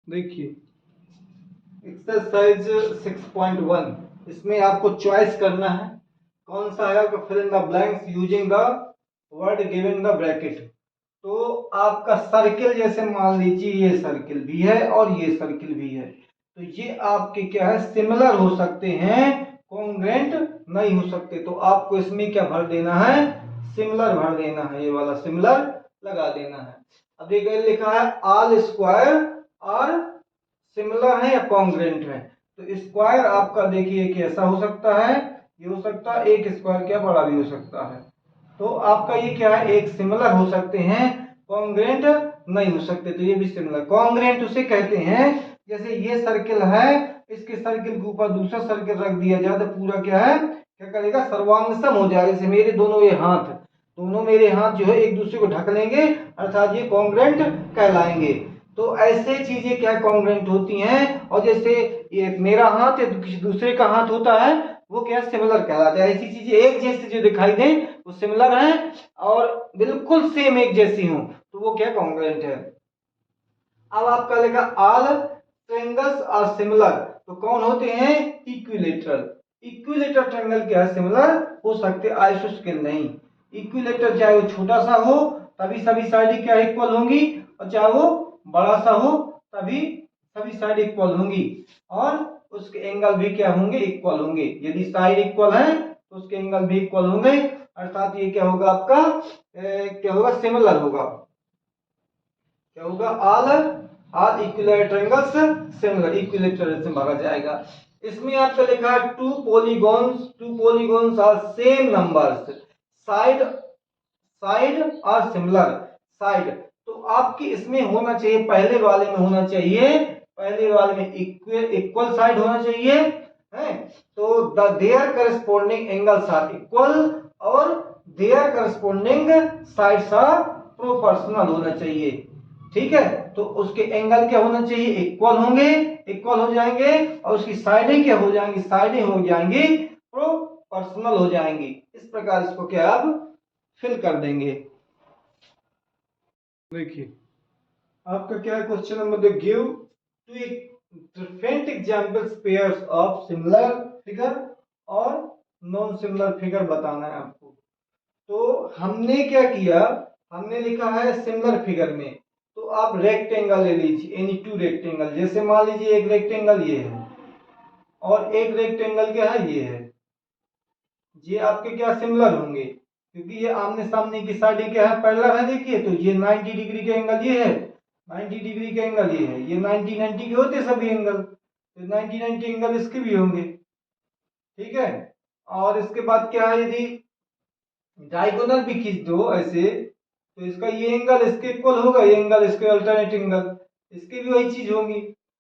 देखिए एक्सरसाइज 6.1, इसमें आपको चॉइस करना है कौन सा है आपका। Fill in the blanks using the word given the bracket. तो आपका सर्किल, जैसे मान लीजिए ये सर्किल भी है और ये सर्किल भी है, तो ये आपके क्या है, सिमिलर हो सकते हैं, कॉन्ग्रुएंट नहीं हो सकते। तो आपको इसमें क्या भर देना है, सिमिलर भर देना है, ये वाला सिमिलर लगा देना है। अब देखिए लिखा है ऑल स्क्वायर और सिमिलर है या कॉन्ग्रुएंट है। तो स्क्वायर आपका देखिए कैसा हो सकता है, ये हो सकता है एक स्क्वायर क्या बड़ा भी हो सकता है। तो आपका ये क्या है, एक सिमिलर हो सकते हैं, कॉन्ग्रुएंट नहीं हो सकते। तो ये भी सिमिलर। कॉन्ग्रुएंट उसे कहते हैं जैसे ये सर्किल है, इसके सर्किल के ऊपर दूसरा सर्किल रख दिया जाए तो पूरा क्या है, क्या करेगा, सर्वांगसम हो जाएगा। जैसे मेरे दोनों ये हाथ, दोनों मेरे हाथ जो है एक दूसरे को ढक लेंगे, अर्थात ये कॉन्ग्रुएंट कहलाएंगे। तो ऐसे चीजें क्या कॉन्ग्रुएंट होती हैं। और जैसे ये मेरा हाथ या किसी दूसरे का हाथ होता है, वो क्या सिमिलर कहलाता है। ऐसी चीजें एक जैसी जो दिखाई दें वो सिमिलर है, और बिल्कुल सेम एक जैसी हो तो वो क्या कॉन्ग्रुएंट है। अब आपका लेगा ऑल ट्रायंगल्स आर सिमिलर, तो कौन होते हैं, इक्विलेटरल। इक्विलेटरल ट्रायंगल क्या है, सिमिलर हो सकते, आइसोस्केल नहीं। इक्विलेटरल चाहे वो छोटा सा हो तभी सभी साइड क्या इक्वल होंगी, और चाहे वो बड़ा सा हो तभी सभी साइड इक्वल होंगी, और उसके एंगल भी क्या होंगे, इक्वल होंगे। यदि साइड इक्वल है तो उसके एंगल भी इक्वल होंगे, अर्थात ये क्या होगा आपका, क्या होगा, सिमिलर होगा। क्या होगा, all all equilateral triangles similar, equilateral से भागा जाएगा। इसमें आपका लिखा है two polygons are same numbers, side side और सिमिलर। साइड तो आपकी इसमें होना चाहिए, पहले वाले में होना चाहिए, पहले वाले में इक्वल साइड होना चाहिए है। तो their corresponding angles are equal और their corresponding sides are proportional होना चाहिए। ठीक है, तो उसके एंगल क्या होना चाहिए, इक्वल होंगे, इक्वल हो जाएंगे, और उसकी साइडें क्या हो जाएंगी, साइडें हो जाएंगी प्रोपोर्शनल हो जाएंगी। इस प्रकार इसको क्या आप फिल कर देंगे। देखिए आपका क्या है, question number give two different examples pairs of similar figure और नॉन सिमिलर फिगर बताना है आपको। तो हमने क्या किया, हमने लिखा है सिमिलर फिगर में, तो आप रेक्टेंगल ले लीजिए, एनी टू रेक्टेंगल। जैसे मान लीजिए एक रेक्टेंगल ये है और एक रेक्टेंगल क्या है, ये है, ये आपके क्या सिमिलर होंगे, क्योंकि ये आमने सामने की साइड क्या है, पैरेलल है। देखिए तो ये 90 डिग्री के एंगल ये है, 90 डिग्री के एंगल ये है, ये 90 के होते सभी एंगल, तो 90 एंगल इसके भी होंगे। ठीक है, और इसके बाद क्या है, यदि डायगोनल भी खींच दो ऐसे, तो इसका ये एंगल इसके इक्वल होगा, ये एंगल इसके अल्टरनेट एंगल, इसके भी वही चीज होंगी,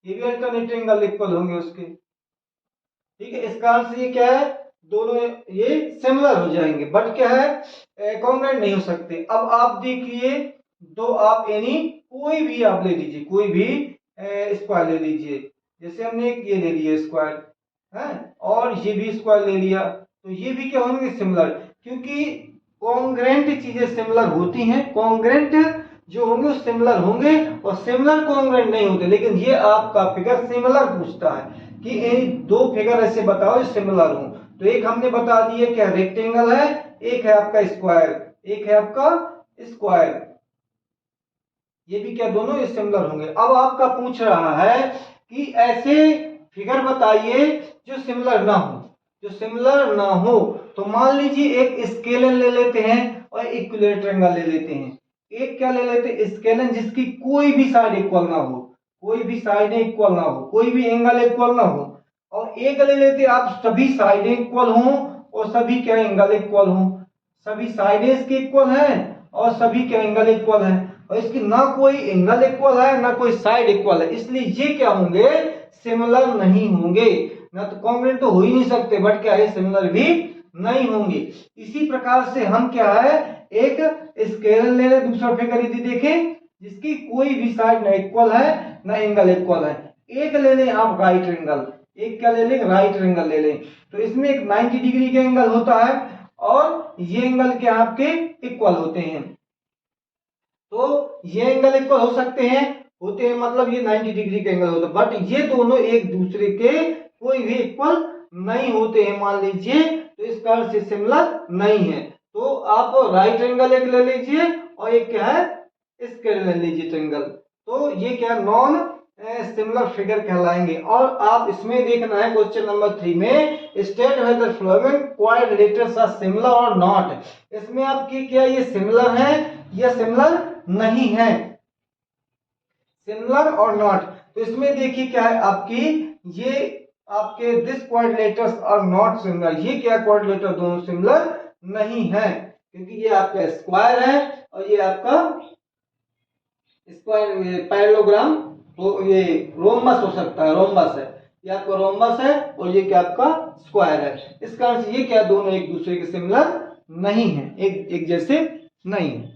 ये भी अल्टरनेट एंगल इक्वल होंगे उसके। ठीक है, इस कारण से ये क्या है, दोनों ये सिमिलर हो जाएंगे, बट क्या है, कॉन्ग्रुएंट नहीं हो सकते। अब आप देखिए, दो आप यानी कोई भी आप ले लीजिए, कोई भी स्क्वायर ले लीजिए। जैसे हमने एक ये ले लिया स्क्वायर है, और ये भी स्क्वायर ले लिया, तो ये भी क्या होंगे, सिमिलर। क्योंकि कॉन्ग्रुएंट चीजें सिमिलर होती हैं, कॉन्ग्रुएंट जो होंगे वो सिमिलर होंगे, और सिमिलर कॉन्ग्रुएंट नहीं होते। लेकिन ये आपका फिगर सिमिलर पूछता है कि दो फिगर ऐसे बताओ जो सिमिलर हो। तो एक हमने बता दिया क्या, रेक्टेंगल है, एक है आपका स्क्वायर, एक है आपका स्क्वायर, ये भी क्या, दोनों ये सिमिलर होंगे। अब आपका पूछ रहा है कि ऐसे फिगर बताइए जो सिमिलर ना हो, जो सिमिलर ना हो। तो मान लीजिए एक स्केलन ले लेते हैं और इक्विलेटरल एंगल ले लेते हैं। एक क्या ले लेते हैं, स्केलन जिसकी कोई भी साइड इक्वल ना हो, कोई भी साइडें इक्वल ना हो, कोई भी एंगल इक्वल ना हो। और एक ले लेते आप सभी साइडें इक्वल हों और सभी क्या एंगल इक्वल हों, सभी साइडें इसकी इक्वल हैं और सभी के एंगल इक्वल हैं, और इसकी ना कोई एंगल इक्वल है ना कोई साइड इक्वल है, इसलिए ये क्या होंगे, सिमिलर नहीं होंगे। ना तो कॉन्ग्रुएंट तो हो ही नहीं सकते, बट क्या है, सिमिलर भी नहीं होंगे। इसी प्रकार से हम क्या है, एक स्केलर ले लें, दूसरा फिगर यदि देखें जिसकी कोई भी साइड ना इक्वल है ना एंगल इक्वल है। एक ले लें आप राइट एंगल, एक क्या ले लें, राइट एंगल ले लें। तो इसमें एक 90 डिग्री का एंगल होता है और ये एंगल के आपके इक्वल होते हैं। तो ये एंगल इक्वल हो सकते हैं, होते हैं, मतलब ये 90 डिग्री के एंगल होते हैं, बट ये दोनों एक दूसरे के कोई भी इक्वल नहीं होते हैं मान लीजिए, तो इस कारण से सिमिलर नहीं है। तो आप राइट एंगल एक ले लीजिए और एक क्या है स्क्वायर ले लीजिए ट्रायंगल, तो ये क्या नॉन सिमिलर फिगर कहलाएंगे। और आप इसमें देखना है क्वेश्चन नंबर 3 में state whether following quadrilaterals are similar और नॉट, इसमें आपकी क्या ये सिमिलर है या सिमिलर नहीं है, सिमिलर और नॉट। तो इसमें देखिए क्या है आपकी ये आपके this quadrilaterals are not similar, ये क्या क्वाड्रिलेटर दोनों सिमिलर नहीं है, क्योंकि ये आपका स्क्वायर है और ये आपका स्क्वायर पैरेललोग्राम, तो ये रोम्बस हो सकता है, रोम्बस है, ये आपका रोम्बस है और ये क्या आपका स्क्वायर है। इस कारण से ये क्या दोनों एक दूसरे के सिमिलर नहीं है, एक जैसे नहीं है।